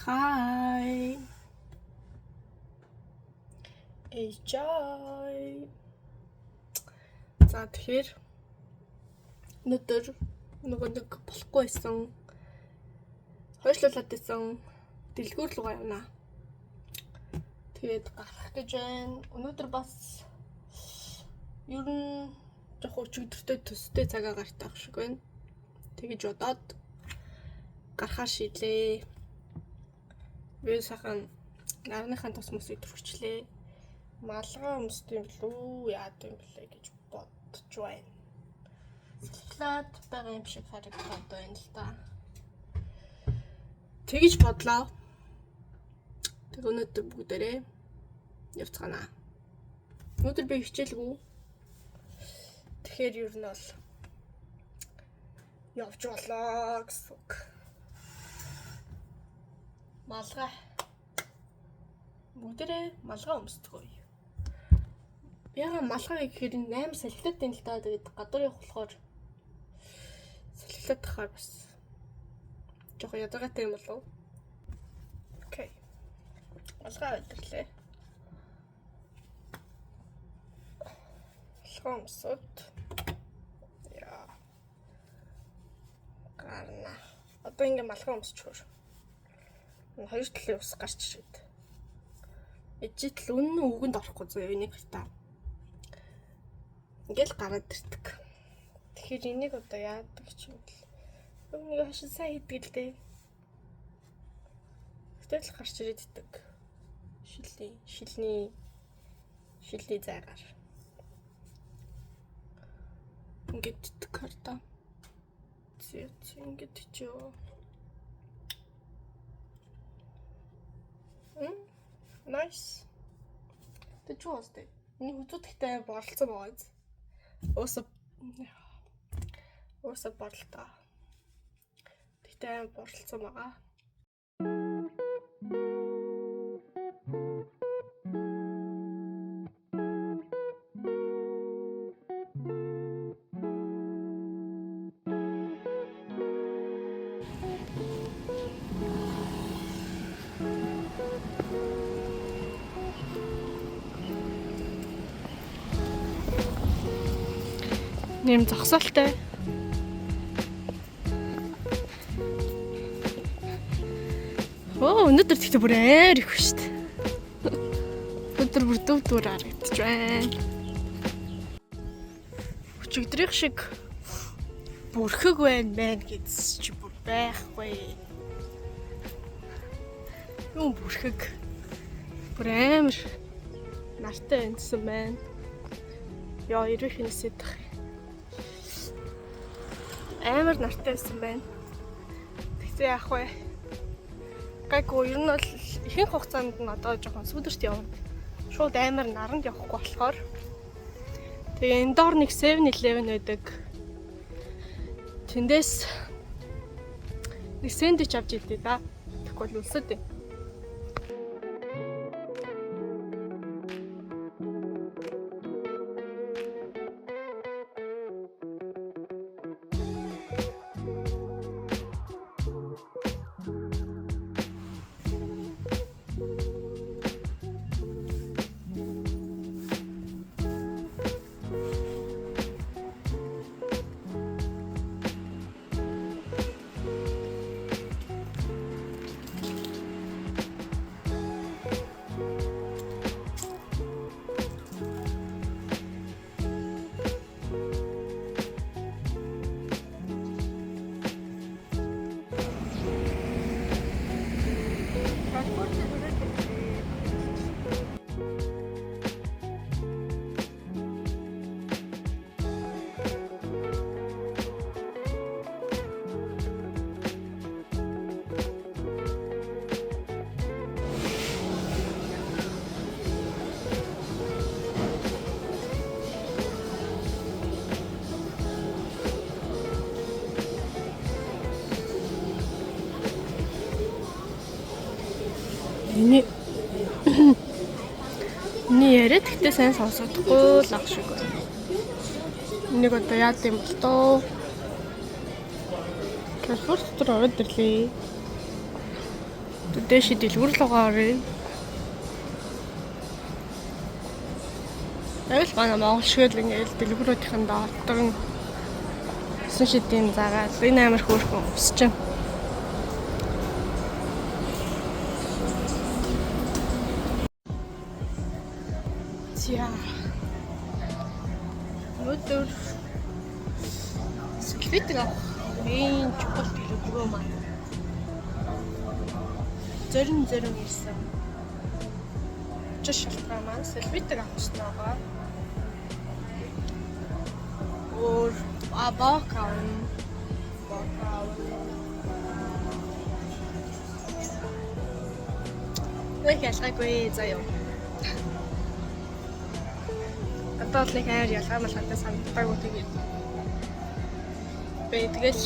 Hi. Enjoy. За тэгэхээр өнөөдөр нөгөө нэг болохгүй байсан. Хойшлуулад байсан дэлгүүр рүү явна. Тэгээд гарах гэж байна. Өнөөдөр бас ер нь жоохон өчигдөртөө төстэй цагаа гартаах шиг байна. Тэгэж бодоод гарахаа шийдлээ. Би сайхан нарныхаа тус мөсийг төрчихлээ. Малгай өмсдөг юм лүү, яад юм блэ гэж бодож байна. Салхилаад байгаа юм шиг харагдаад байна л да. Тэгэж бодлоо. Тэг өнөөдөр бүгдээрээ явцгаана. Өнөөдөр би хичээлгүй. Тэгэхээр ер нь бол явж болоо гэсэн үг. Малгай. Бүгдээрээ малгай өмсдөг үү? Яга малгай гэхээр 8 салхилаад байна л да. Тэгээд гадуур явах болохоор салхилаад тахаар бас жоохон ядгатай юм болов. Окей. Малгай өдөрлөө. Малгай өмсөд. Яа. Гарна. Одоо ингээ малгай өмсчихвэр. Хоёр талын ус гарч ирээд. Ижил үнэн үгэнд орохгүй зөө энийг та. Ингээл гараад ирдэг. Тэгэхээр энийг одоо яадаг ч юм бэл. Өмнөг хашин сайн хийдэг л дээ. Гэтэл гарч ирээд идэг. Шилний зайгаар. Ингээд иддэг карта. Ингээд ичөө. Nice. Тэ чуустэй. Энийг үзүүдэхтэй боролцсон байгаа. Уусаа борлоо. Тэгтээ боролцсон байгаа. Нэм зогсоолтой. Өнөөдөр тэгтээ бүр амар их шүү дээ. Өнөөдөр бүр дүүр харагдаж байна. Өчигдрийнх шиг бүрхэг байна гэж чи бүр байхгүй. Юу бүрхэг. Бүр амар нартай энсэн байна. Яа, ирэх хинэсэд тах. Амар нартай байсан байна. Тэгтээ яах вэ? Гайгүй ер нь бол ихэнх хугацаанд нь одоо жоохон сүдэрт явна. Шууд амар наранд явахгүй болохоор. Тэгээ энэ доор нэг 7-Eleven байдаг. Тэндээс нэг сэндвич авч идээ да. Тэгэхгүй л үлсэд юм. Миний яриад гэхдээ сайн сонсохгүй л ах шиг байна. Энийг одоо яад юм бол тоо. Калфорт дотор ороод ирлээ. Дэши дэлгүүр л угаарыг. Яг л манай Монгол шиг л ингээл дэлгүүрүүдийн доотон усан шидийн зараад энэ амар хөөрхөн ус чинь. Зя. Өдөр сэлбитэг авах энэ чухал дэлгүүрөө маань. Зорин ирсэн. Жишээлбэл маань сэлбитэг авах хэрэгтэй байгаа. Өөр бакаун. Нэг ялгаагүй заяа. Одоо л нэг хайр ялгаа малгайтай санагдаагүй тэгээд би тэгэл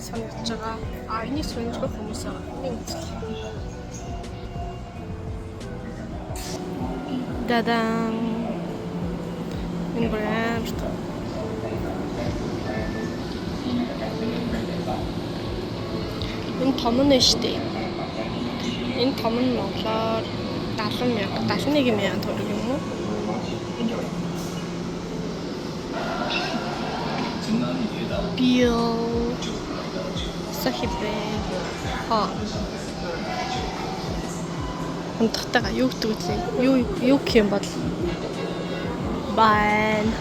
санагдаж байгаа. Энийг сонирхох хүмүүс аа. Энийг үзлээ. Дадан. Энэ брэнд. Энэ том нь штэ. Энэ том нь монголоор 70,000 71,000 төгрөг юм уу? Био сахибэ хонтогтойгоо юу гэдэг вэ? Юу юм бол байна.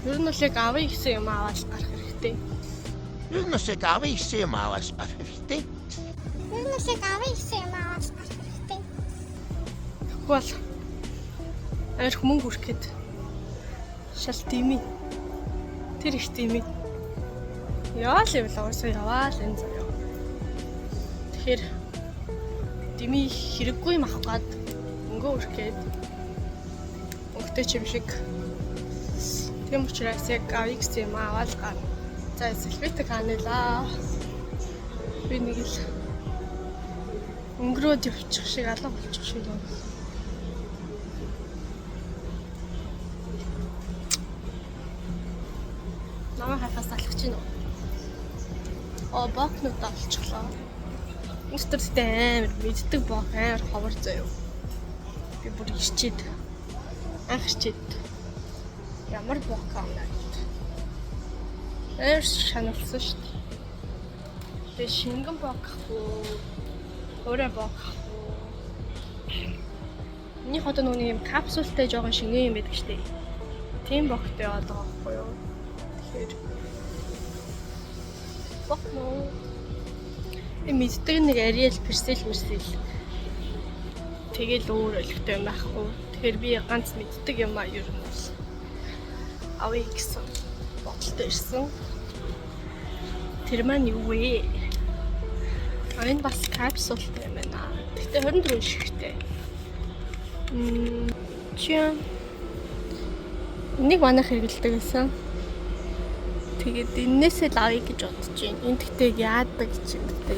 Ер нь л яг авъя гэсэн юм аваад гарах хэрэгтэй. Тэгвэл арх мөнгө хүрхэд шал дими. Тэр их дими. Яа л юм л уусаа яваа л энэ заяа. Тэгэхээр дими хэрэггүй юм авах гад мөнгө хүрхэд өгтэй ч юм шиг. Тийм учраас яг авъя гэсэн юм аваад гар. За сэлбитэг ханилаа. Би нэг л өнгөрөөд явчих шиг алга болчих шиг байна. Намайг хахаас алхаж гинөө. Бокнууд олчихлоо. Өстөртэй амар мэддэг бок амар ховор заяа. Би бүр ирчээд анх ирчээд ямар бок аавна. Шаналсан шүү дээ. Тэгээ шингэн бок хөө. Өөрөө бок хөө. Миний хот нүг юм капсултай жоохон шингэн юм байдаг шүү дээ. Тийм боктой одоо байхгүй юу? Тэгэхээр бок нөө. Мэддэг нэг Ariel Persil. Тэгэл өөр өлегтэй юм байхгүй. Тэгэхээр би ганц мэддэг юм аа ер нь. Авъя гэсэн бодолтой ирсэн. Тэр маань юу вэ? Энэ бас капсултай юм байна. Гэхдээ 24 шигтэй. Чим. Энийг манайх хэрэглэдэг гэсэн. Тэгээд энээсээ л авъя гэж бодож байна. Энд гэхдээ яадаг ч юм бэ?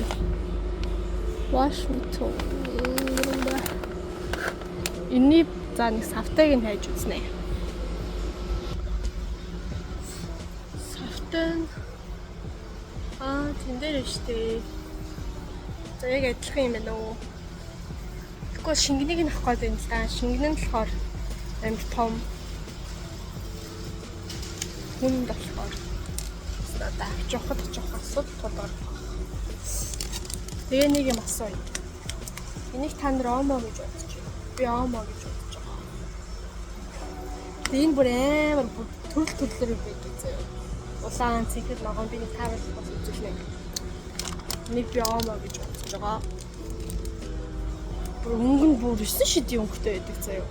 Wash me too. Энийг за нэг савтайг нь хайж үзнэ. Савтай тэн дээр штэ. За яг адилхан юм байна уу? Тэгэхгүй шингэнийг нь авах гээд байна л да. Шингэн нь болохоор амар том. Хүн болохоор одоо авчихад асуудал тулгаар. Тэгээ нэг юм асууя. Энийг та нар омо гэж бодож байна. Би омо гэж бодож байгаа. Энэ бүр амар төрөл байдаг заяа. Улаан цэгэл ногоон би нэг таарал бас үзүүлнэ. Нэг би омо гэж бодож байгаа. Бүр өнгө нь бүр 9 шидийн өнгөтэй байдаг заяа.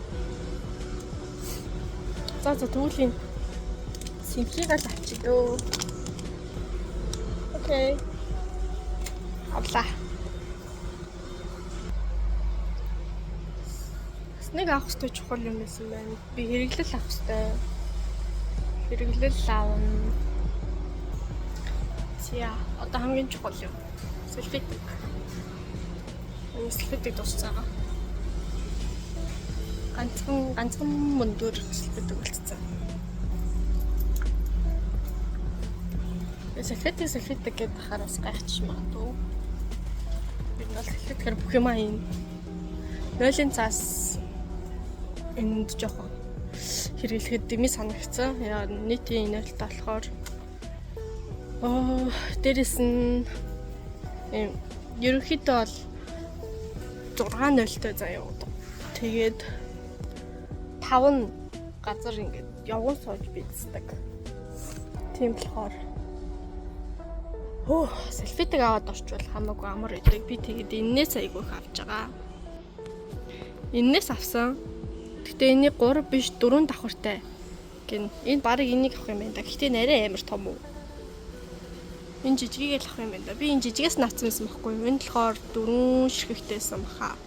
За төвлийн симхийг л авчиг дөө. Окей. Авлаа. Нэг авах хэрэгтэй чухал юм байсан байна. Би хэрэглэл авах хэрэгтэй. Хэрэглэл аавна. Зя, одоо хамгийн чухал юм. Сэлбитэг. Энэ сэлбитэг дуусцаага. Ганцхан мөндөр сэлбитэг болцсон. Салфетик гэдээ хараас гайхчих магадгүй. Би бол салфетикээр бүх юм ийн. Нойлын цаас энд жоохон хэрэглэхэд дэмий санагцсан. Яа нийтийн инээлт болохоор дээрэс нь ерөнхийдөө бол 6-0-тэй заяа. Тэгээд 5 газар ингээд явган сууж бийцдэг. Тийм болохоор салфетик аваад орчвол хамаагүй амар идэг. Би тэгээд энээс айгүй их авч байгаа. Энээс авсан. Гэтэ энийг 3 биш 4 давхартай гин. Энэ барыг энийг авах юм байна да. Гэтэ нэрээ амар том уу. Энэ жижигийг л авах юм байна да. Би энэ жижигээс навцсан байсан байхгүй юу? Энэ болохоор 4 ширхэгтэйсэн баха.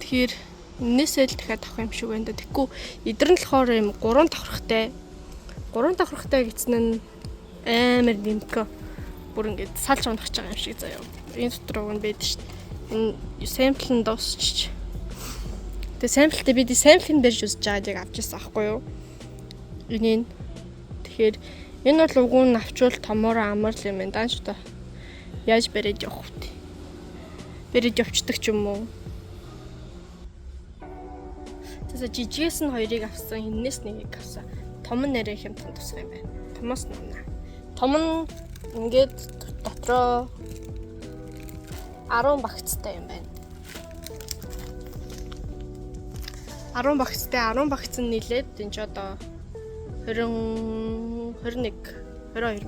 Тэгэхээр энээсээ л дахиад авах юм шиг байна да. Тэгэхгүй эдэр нь болохоор юм 3 давхартай. 3 давхартай гэсэн нь амар нэмгэн. Бүр ингээд салж унах гэж байгаа юм шиг заяа. Энэ дотор уг нь байдаг шүү дээ. Энэ сампл нь дуусчих. Тэгээ самплтэй бид самплын дээр үзэж байгааг яг авч ирсэн аахгүй юу? Энийг. Тэгэхээр энэ бол уг нь авчвал томоор амар л юм байна даа шүү дээ. Яаж бариад явах вэ? Бариад явцдаг ч юм уу? Тэсээ жижигээс нь 2-ыг авсан, энэс 1-ийг авсан. Том нь нэрээ хямдхан тусах юм байна. Томоос нуунаа. Том нь ингээд дотроо 10 багцтай юм байна. 10 багцтай 10 багц нь нийлээд энэ ч одоо 22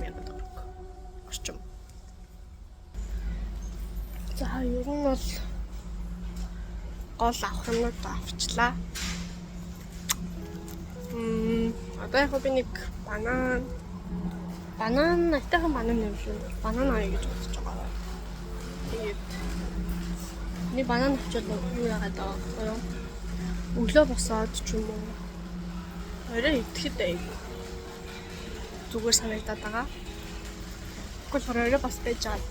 мянган төгрөг орчим. За ер нь бол гол авах юмнууд авчлаа. Одоо яг би нэг банан айтайхан банан нэмлээ. Банан авъя гэж бодож байгаа. Тэгээд нэг банан авчвал юу яагаад байгаа юм? Өглөө босоод ч юм уу. Орой идэхэд айгүй. Зүгээр санагдаад байгаа. Гэхдээ орой бас байж чад.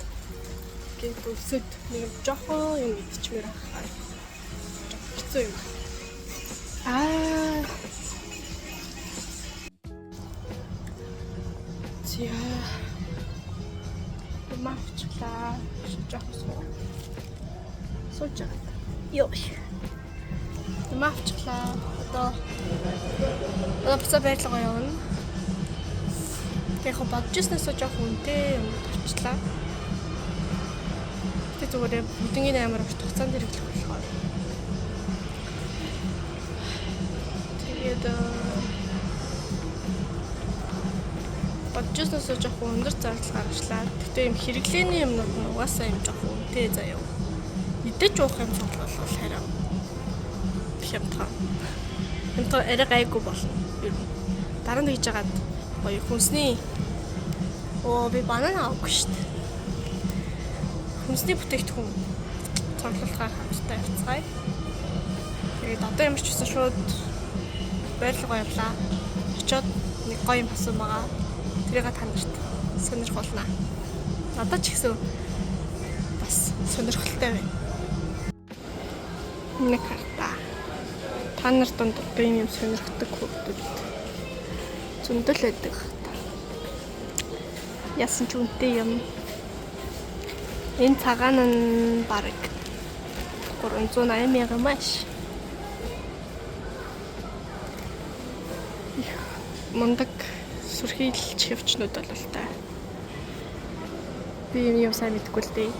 Гэт өсөд нэг жоохон юм идчихмээр байгаа. Хэцүү юм. Яа. Мавчлаа. Жоохон сууж байгаа. Йоо. Мавчлаа. Одоо буцаа байрлалгаа явна. Тэгэхээр бодож ирснээс жоохон үнэтэй юм тавчлаа. Тэг зүгээр бүдингийн амар урт хугацаанд хэрэглэх болохоор. Тэгээд бодож ирснээс жоохон өндөр зардал гаргачлаа. Гэтэ юм хэрэглээний юмнууд нь угаасаа юм жоохон үнэтэй заяа. Мэдээж уух юм бол хараа. Хямдхан. Хямдхан арай гайгүй болно. Дараа нь хийж агаад гоё хүнсний би банан авахгүй шүү дээ. Хүнсний бүтээгдэхүүн цоглуулахаар хамтдаа явцгаая. Тэгээд одоо ямар ч гэсэн шууд байрлалгаа явлаа. Очоод нэг гоё юм басан байгаа. Тэрийг та нарт сонирхуулнаа. Надад ч гэсэн бас сонирхолтой байна. Нэг карта. Та нарт донд ийм юм сонирхдаг хүмүүс зөндөл байдаг. Яасан ч үнэтэй юм. Энэ цагаан нь бараг 380 мянган маш. Мондаг сүрхийлж явчнууд бол та. Би юм сайн мэдгүй л дээ.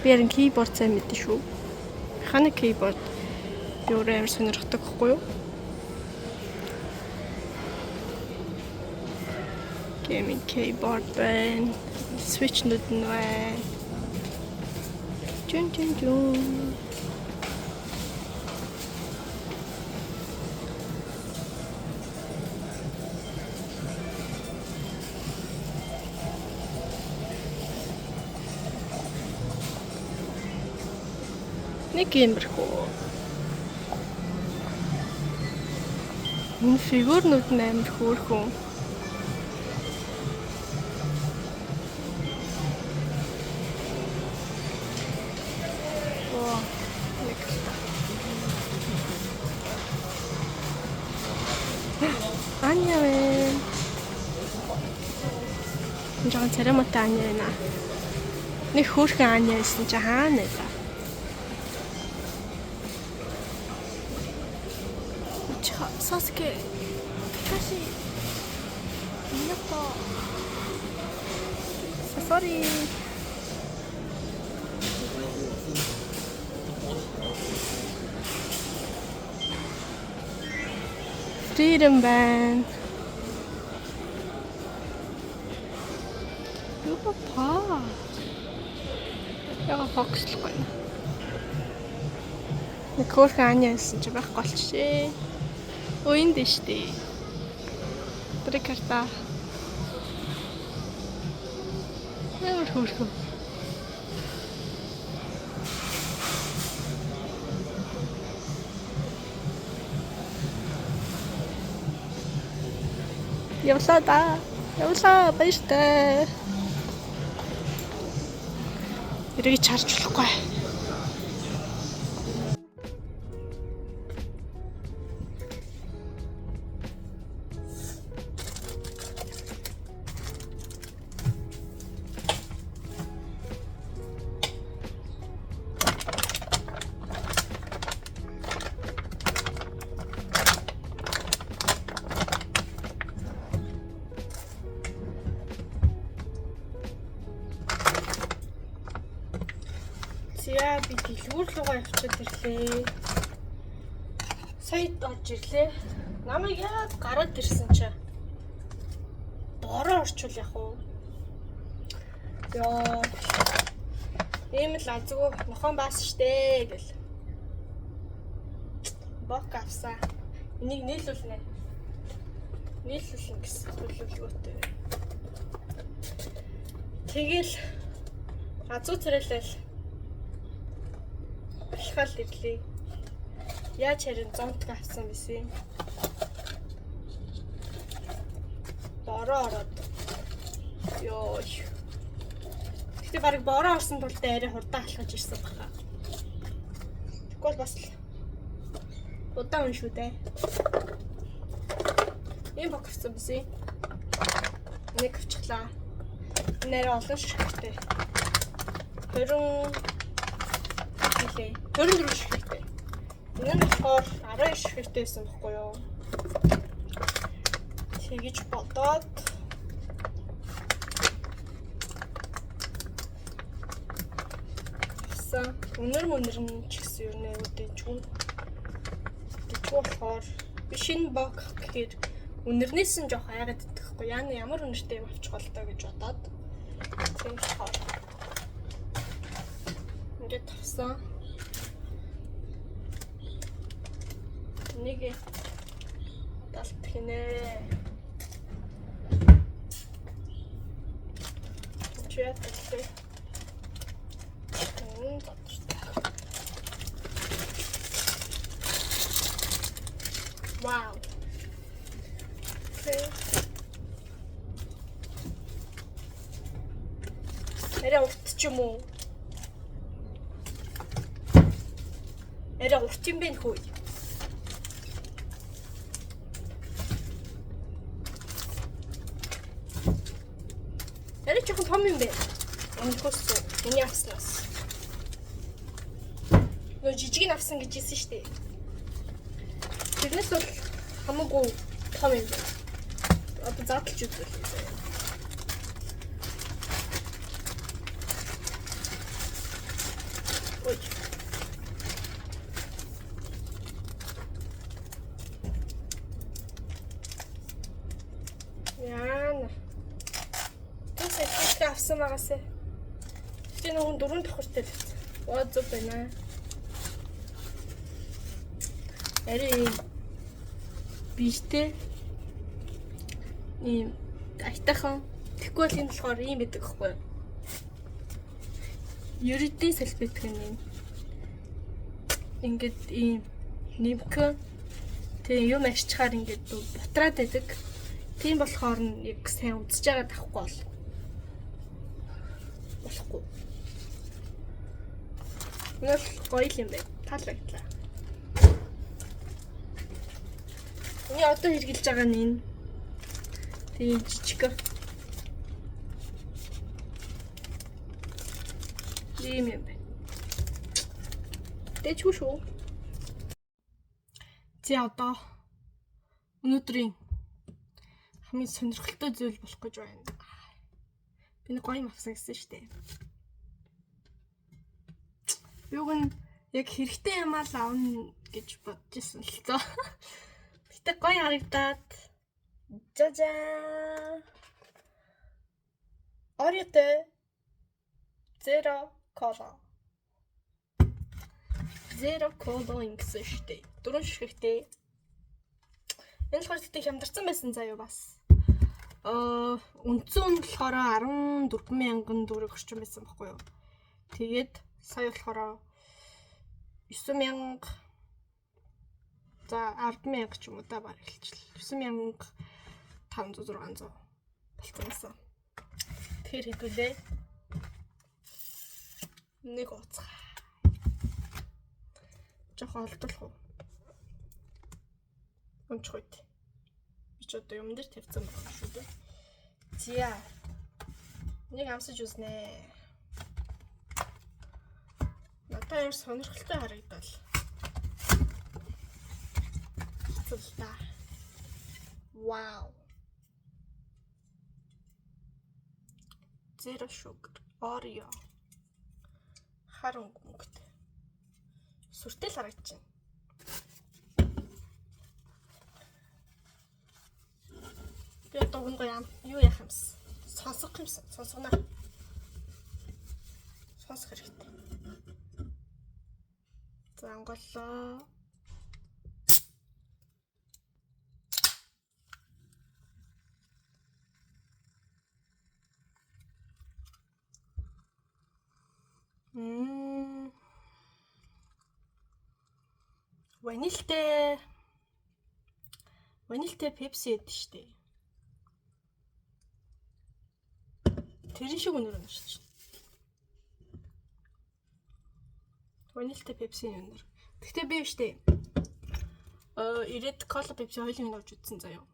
Би ярин keyboard сайн мэдэн шүү. Механик keyboard юурээр сонирхдаг гэхгүй юу? Gaming keyboard байна. Switch нүүд нь байна. Жун. Нэг юмрхүү. Энэ фигурнууд нь амар хөөрхөн. Аня вэ. Жон церемонтой аня байна. Нэг хөөрхөн аня байсан чи хаана нэлээ. Саске Каши Миято Sorry. Freedom байна. Юу ба? Яга фокслохгүй. Нэг хөөрхөн аня байсан чи байхгүй болчихшээ. Уйнд штий. Прикарта. Ямар хөөрхөн. Явлаа баяртай. Эрийг чарж болохгүй. Зя би дэлгүүр руугаа явчихад ирлээ. Сая орж ирлээ. Намайг яагаад гараад ирсэн чи? Бороо орчвол яах вэ? Яа. Ийм л азгүй нохон баас штэ гэл. Бок авсаа. Энийг нийлүүлнэ. Нийлүүлнэ гэсэн төлөвлөгөөтэй. Тэгэл азуу царайлал Алхаал ирлээ. Яаж харин зонтг авсан бисэн. Бороо ороод. Йоо. Гэтэ барыг бороо орсон тул арай хурдан алхаж ирсэн баха. Тэгвэл бас удаан шүү дээ. Ийм бок авсан бисэн. Нэг авчихлаа. Нэрээ олон шигтэй. 24 ширхэгтэй. Энэ нь болохоор 12 ширхэгтэй байсан байхгүй юу? Тэгэж бодоод авсан. Өнөр нь ч гэсэн юу нэ үдээчгүй. Болохоор би шинэ бок гэхээр өнөрнөөс нь жоох айгаад идэхгүй. Ямар өнөртэй юм авчих болтой гэж бодоод тийм болохоор ингээд авсан. Нэг талт хийнэ. Чият хэлээ. Вау. Арай урт ч юм уу? Арай урт юм бэ хөөе. Арай жоохон том юм бэ. Өнөхөөс миний авснаас. Нөө жижиг нь авсан гэж хэлсэн шүү дээ. Тэрнээс бол хамаагүй том юм байна. Одоо задлж үзвэл. Ой. Яана. Тэсээ авсан байгаасаа. Тэр нэг 4 давхартай л. Оо зүг байна. Ари биштэй ийм айтахан тэгэхгүй бол энэ болохоор ийм байдаг гэхгүй юу? Ерөдний салбитг нь ингээд ийм нэмхэн тэгээ юм ашичаар ингээд бутраад байдаг. Тийм болохоор нь яг сайн үзэж байгаа тахгүй болохгүй. Энэ гоё юм байна. Таалагдлаа. Миний одоо хэрглэж байгаа нь энэ. Тийм жижиг. ийм юм байна. Дэчгүй шүү. За одоо өнөөдрийн хамгийн сонирхолтой зүйл болох гэж байна. Би нэг гоё юм авсан гэсэн шүү дээ. Юуг нь яг хэрэгтэй юм аа л авна гэж бодож ирсэн л тоо. Гэтэ гоё харагдаад. Жажаа. Орётой. Zero cola. Zero cola гэсэн шүү дээ. 4 ширхэгтэй. Энэ болохоор тэгтээ хямдарсан байсан заяа бас. Үндсэн нь болохоор 14,000 төгрөг орчим байсан байхгүй юу. Тэгээд сая болохоор 9,000 за 10,000 ч юм уу да баг хэлчихлээ. 9,500 600 болчихсон. Тэгэхээр хэдүүлээ. Нэг уцгаа. Жохон олдуулах уу? Унчих үед. Би ч одоо юм дээр тавьсан байна шүү дээ. Зя. Нэг амсаж үзнэ. Надад ямар сонирхолтой харагдал. Хэцүүлдэ. Вау. Zero sugar. Oreo. Харан өнгөтэй. Сүртэй л харагдаж байна. Би одоо гоо юу яах юмс? Сонсох юмсан. Сонсгоно. Сонсох хэрэгтэй. За анголоо. Ванилтэй пепси яддаг штэ. Тэрэн шиг өнөр өнөр шүү. Ванилтэй пепси өнөр. Гэхдээ би штэ. Ирээд кола пепси хоёулын авч үзсэн заяа.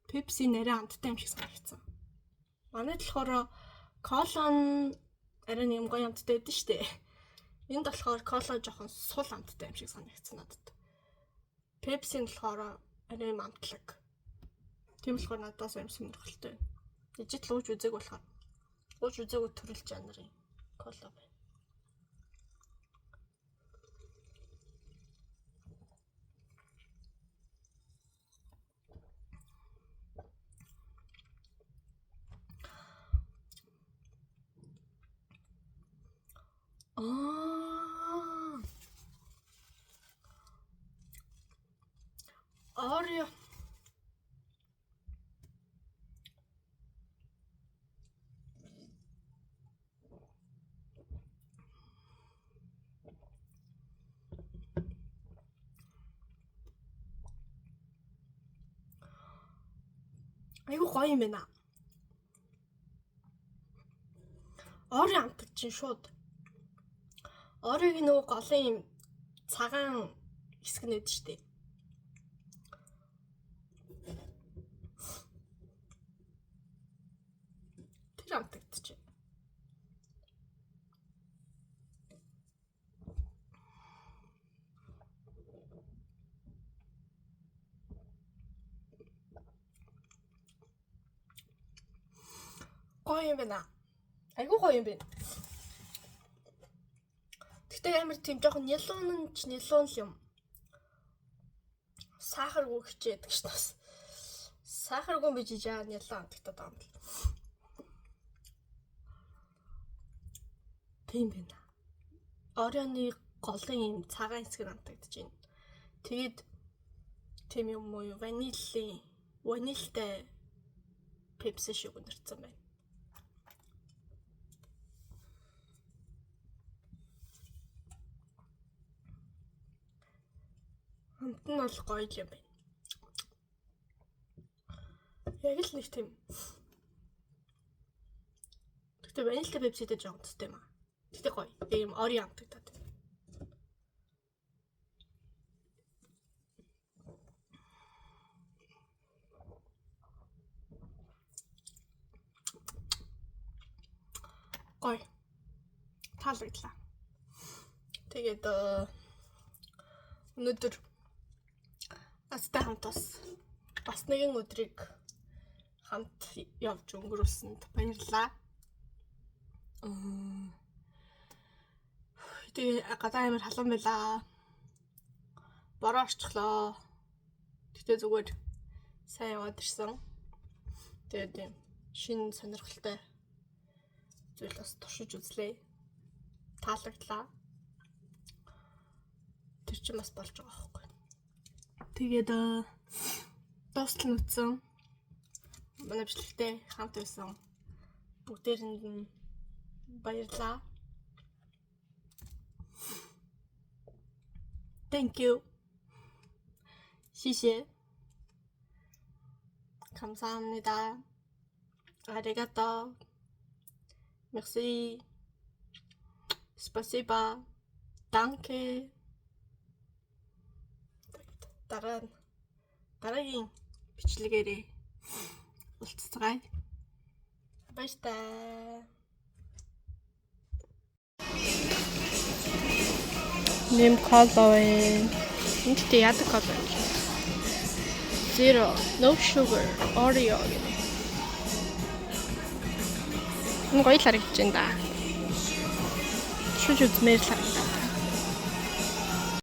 Пепси нэрээ амттай юм шиг санагдсан. Манайд болохоор кола нь арай нэг юм гоё амттай байдаг штэ. Энд болохоор кола жоохон сул амттай юм шиг санагдсан надад. Пепси нь болохоор арай юм амтлаг. Тийм болохоор надаас юм сонирхолтой байна. Ижил ууж үзег болохоор ууж үзег төрөл жанрын кола байна. Oreo. Айгу гоё юм байна. Oreo амтдаг чинь шууд. Орыг нөгөө голын юм цагаан хэсэг нэд штэ. Тэр амтагдчих. Гоё юм байна. Айгу гоё юм байна. Гэтэ амар тийм жоохон нялуун юм. Сахаргүй хичээдэг ш нь. Сахаргүй биж жаа нялуун амтагдаад байгаа юм л. Тийм байна. Орионы голын юм цагаан хэсэг амтагдаж байна. Тэгээд тийм юм уу ванилтай пепси шиг өнөрцөн байна. Амт нь бол гоё юм байна. Яг л нэг тийм. Тэгтээ ванилтай пепситэй жоох төстэй юм аа. Тэгтээ гоё. Ийм Oreo амтагдаад. Гоё. таалагдлаа. Тэгээд өнөөдөр настай хамт бас нэгэн өдрийг хамт явж өнгөрүүлсэнд баярлалаа. Тэгээ гадаа амар халуун байлаа. Бороо орчихлоо. Тэгтээ зүгээр сайн яваад ирсэн. Тэгээд шинэ сонирхолтой зүйл бас туршиж үзлээ. Таалагдлаа. Тэр чинь бас болж байгаа байхгүй. Тэгээд дуустал нь үтсэн. Манай бичлэгтэй хамт байсан бүгдээрэнд нь баярлалаа. Thank you. 시시해. 감사합니다. 아리가또. Merci. Спасибо. Danke. дараагийн бичлэгээрээ уулзцгаая. Баяртай. Нэм колбайн. Энд яадаг колбай. Zero, no sugar, Oreo. Гоё л харагдаж байна да. Шүж үзмээр л харагдаж.